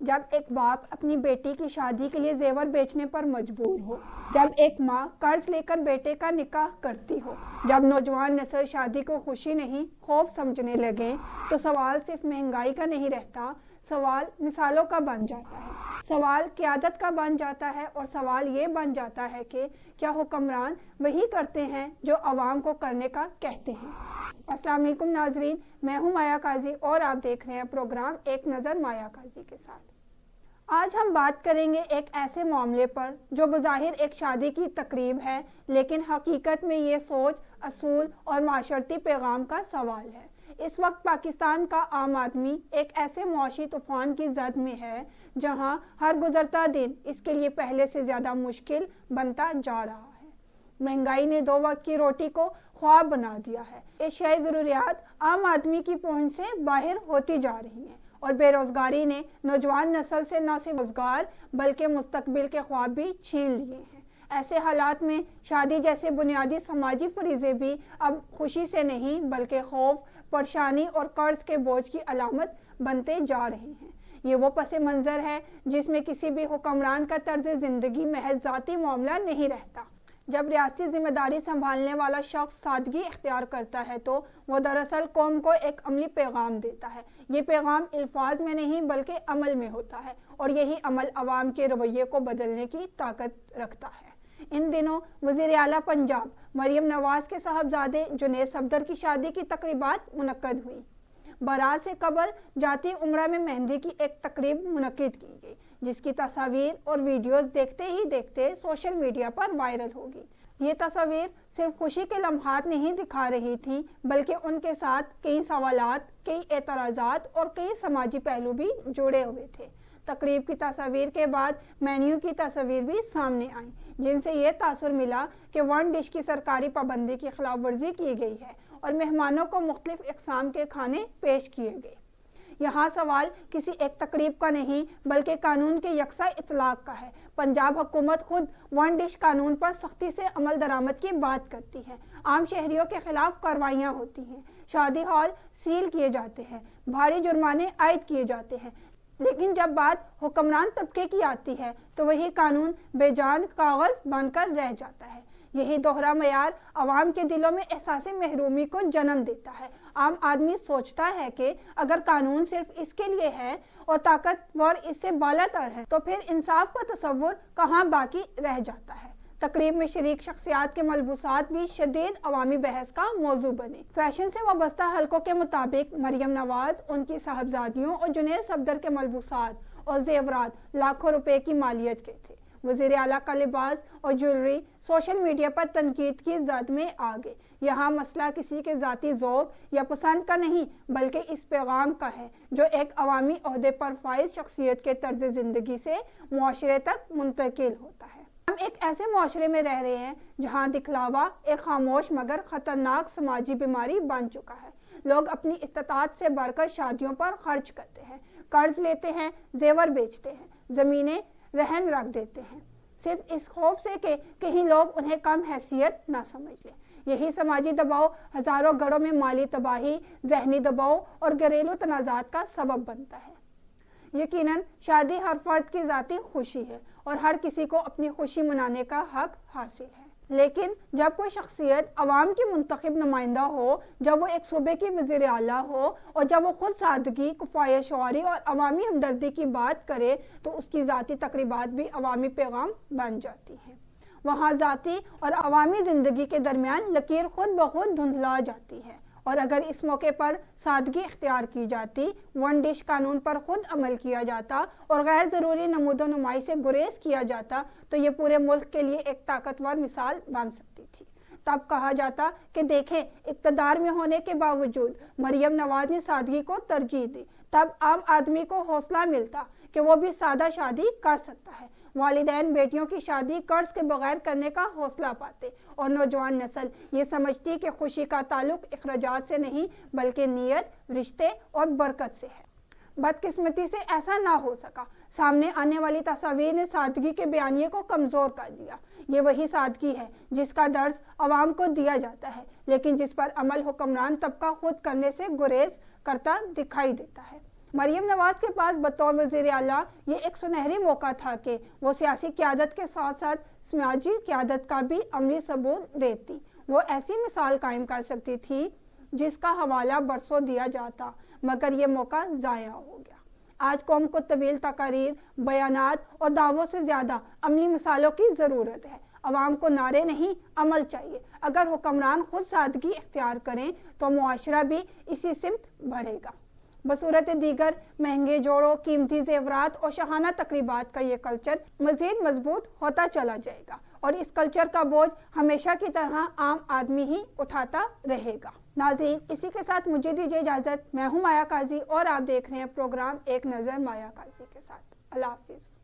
جب ایک باپ اپنی بیٹی کی شادی کے لیے زیور بیچنے پر مجبور ہو، جب ایک ماں قرض لے کر بیٹے کا نکاح کرتی ہو، جب نوجوان نسل شادی کو خوشی نہیں خوف سمجھنے لگے، تو سوال صرف مہنگائی کا نہیں رہتا، سوال مثالوں کا بن جاتا ہے، سوال قیادت کا بن جاتا ہے، اور سوال یہ بن جاتا ہے کہ کیا حکمران وہی کرتے ہیں جو عوام کو کرنے کا کہتے ہیں۔ السلام علیکم ناظرین، میں ہوں مایا قاضی اور آپ دیکھ رہے ہیں پروگرام ایک نظر مایا قاضی کے ساتھ۔ آج ہم بات کریں گے ایک ایسے معاملے پر جو بظاہر ایک شادی کی تقریب ہے، لیکن حقیقت میں یہ سوچ، اصول اور معاشرتی پیغام کا سوال ہے۔ اس وقت پاکستان کا عام آدمی ایک ایسے معاشی طوفان کی زد میں ہے جہاں ہر گزرتا دن اس کے لیے پہلے سے زیادہ مشکل بنتا جا رہا ہے۔ مہنگائی نے 2 وقت کی روٹی کو خواب بنا دیا ہے، اشیائی ضروریات عام آدمی کی پہنچ سے باہر ہوتی جا رہی ہیں، اور بے روزگاری نے نوجوان نسل سے نہ صرف روزگار بلکہ مستقبل کے خواب بھی چھین لیے ہیں۔ ایسے حالات میں شادی جیسے بنیادی سماجی فریضے بھی اب خوشی سے نہیں بلکہ خوف، پریشانی اور قرض کے بوجھ کی علامت بنتے جا رہے ہیں۔ یہ وہ پس منظر ہے جس میں کسی بھی حکمران کا طرز زندگی محض ذاتی معاملہ نہیں رہتا۔ جب ریاستی ذمہ داری سنبھالنے والا شخص سادگی اختیار کرتا ہے تو وہ دراصل قوم کو ایک عملی پیغام دیتا ہے۔ یہ پیغام الفاظ میں نہیں بلکہ عمل میں ہوتا ہے، اور یہی عمل عوام کے رویے کو بدلنے کی طاقت رکھتا ہے۔ ان دنوں وزیر اعلیٰ پنجاب مریم نواز کے صاحبزادے جنید صفدر کی شادی کی تقریبات منعقد ہوئیں۔ بارات سے قبل جاتی امرا میں مہندی کی ایک تقریب منعقد کی گئی، جس کی تصاویر اور ویڈیوز دیکھتے ہی دیکھتے سوشل میڈیا پر وائرل ہوگی۔ یہ تصاویر صرف خوشی کے لمحات نہیں دکھا رہی تھیں بلکہ ان کے ساتھ کئی سوالات، کئی اعتراضات اور کئی سماجی پہلو بھی جڑے ہوئے تھے۔ تقریب کی تصاویر کے بعد مینیو کی تصاویر بھی سامنے آئیں، جن سے یہ تاثر ملا کہ ون ڈش کی سرکاری پابندی کی خلاف ورزی کی گئی ہے اور مہمانوں کو مختلف اقسام کے کھانے پیش کیے گئے۔ یہاں سوال کسی ایک تقریب کا نہیں بلکہ قانون کے یکساں اطلاق کا ہے۔ پنجاب حکومت خود ون ڈش قانون پر سختی سے عمل درآمد کی بات کرتی ہے، عام شہریوں کے خلاف کارروائیاں ہوتی ہیں، شادی ہال سیل کیے جاتے ہیں، بھاری جرمانے عائد کیے جاتے ہیں، لیکن جب بات حکمران طبقے کی آتی ہے تو وہی قانون بے جان کاغذ بن کر رہ جاتا ہے۔ یہی دوہرا معیار عوام کے دلوں میں احساس محرومی کو جنم دیتا ہے۔ عام آدمی سوچتا ہے کہ اگر قانون صرف اس کے لیے ہے اور طاقتور اس سے بالا تر ہے تو پھر انصاف کا تصور کہاں باقی رہ جاتا ہے۔ تقریب میں شریک شخصیات کے ملبوسات بھی شدید عوامی بحث کا موضوع بنے۔ فیشن سے وابستہ حلقوں کے مطابق مریم نواز، ان کی صاحبزادیوں اور جنید صفدر کے ملبوسات اور زیورات لاکھوں روپے کی مالیت کے تھے۔ وزیر اعلیٰ کا لباس اور جیولری سوشل میڈیا پر تنقید کی زد میں آ گئے۔ یہاں مسئلہ کسی کے ذاتی ذوق یا پسند کا نہیں بلکہ اس پیغام کا ہے جو ایک عوامی عہدے پر فائز شخصیت کے طرز زندگی سے معاشرے تک منتقل ہوتا ہے۔ ہم ایک ایسے معاشرے میں رہ رہے ہیں جہاں دکھلاوا ایک خاموش مگر خطرناک سماجی بیماری بن چکا ہے۔ لوگ اپنی استطاعت سے بڑھ کر شادیوں پر خرچ کرتے ہیں، قرض لیتے ہیں، زیور بیچتے ہیں، زمینیں رہن رکھ دیتے ہیں، صرف اس خوف سے کہ کہیں لوگ انہیں کم حیثیت نہ سمجھ لیں۔ یہی سماجی دباؤ ہزاروں گھروں میں مالی تباہی، ذہنی دباؤ اور گھریلو تنازعات کا سبب بنتا ہے۔ یقیناً شادی ہر فرد کی ذاتی خوشی ہے اور ہر کسی کو اپنی خوشی منانے کا حق حاصل ہے، لیکن جب کوئی شخصیت عوام کی منتخب نمائندہ ہو، جب وہ ایک صوبے کی وزیر اعلیٰ ہو اور جب وہ خود سادگی، کفایت شعاری اور عوامی ہمدردی کی بات کرے تو اس کی ذاتی تقریبات بھی عوامی پیغام بن جاتی ہیں۔ وہاں ذاتی اور عوامی زندگی کے درمیان لکیر خود بخود دھندلا جاتی ہے، اور اگر اس موقع پر سادگی اختیار کی جاتی، ون ڈش قانون پر خود عمل کیا جاتا اور غیر ضروری نمود و نمائی سے گریز کیا جاتا تو یہ پورے ملک کے لیے ایک طاقتور مثال بن سکتی تھی۔ تب کہا جاتا کہ دیکھیں، اقتدار میں ہونے کے باوجود مریم نواز نے سادگی کو ترجیح دی۔ تب عام آدمی کو حوصلہ ملتا کہ وہ بھی سادہ شادی کر سکتا ہے۔ والدین بیٹیوں کی شادی قرض کے بغیر کرنے کا حوصلہ پاتے اور نوجوان نسل یہ سمجھتی کہ خوشی کا تعلق اخراجات سے نہیں بلکہ نیت، رشتے اور برکت سے ہے۔ بدقسمتی سے ایسا نہ ہو سکا۔ سامنے آنے والی تصاویر نے سادگی کے بیانیے کو کمزور کر دیا۔ یہ وہی سادگی ہے جس کا درس عوام کو دیا جاتا ہے لیکن جس پر عمل حکمران طبقہ خود کرنے سے گریز کرتا دکھائی دیتا ہے۔ مریم نواز کے پاس بطور وزیر اعلیٰ یہ ایک سنہری موقع تھا کہ وہ سیاسی قیادت کے ساتھ ساتھ سماجی قیادت کا بھی عملی ثبوت دیتی۔ وہ ایسی مثال قائم کر سکتی تھی جس کا حوالہ برسوں دیا جاتا، مگر یہ موقع ضائع ہو گیا۔ آج قوم کو طویل تقاریر، بیانات اور دعووں سے زیادہ عملی مثالوں کی ضرورت ہے۔ عوام کو نعرے نہیں، عمل چاہیے۔ اگر حکمران خود سادگی اختیار کریں تو معاشرہ بھی اسی سمت بڑھے گا۔ بصورت دیگر مہنگے جوڑوں، قیمتی زیورات اور شاہانہ تقریبات کا یہ کلچر مزید مضبوط ہوتا چلا جائے گا، اور اس کلچر کا بوجھ ہمیشہ کی طرح عام آدمی ہی اٹھاتا رہے گا۔ ناظرین، اسی کے ساتھ مجھے دیجیے اجازت۔ میں ہوں مایا قاضی اور آپ دیکھ رہے ہیں پروگرام ایک نظر مایا قاضی کے ساتھ۔ اللہ حافظ۔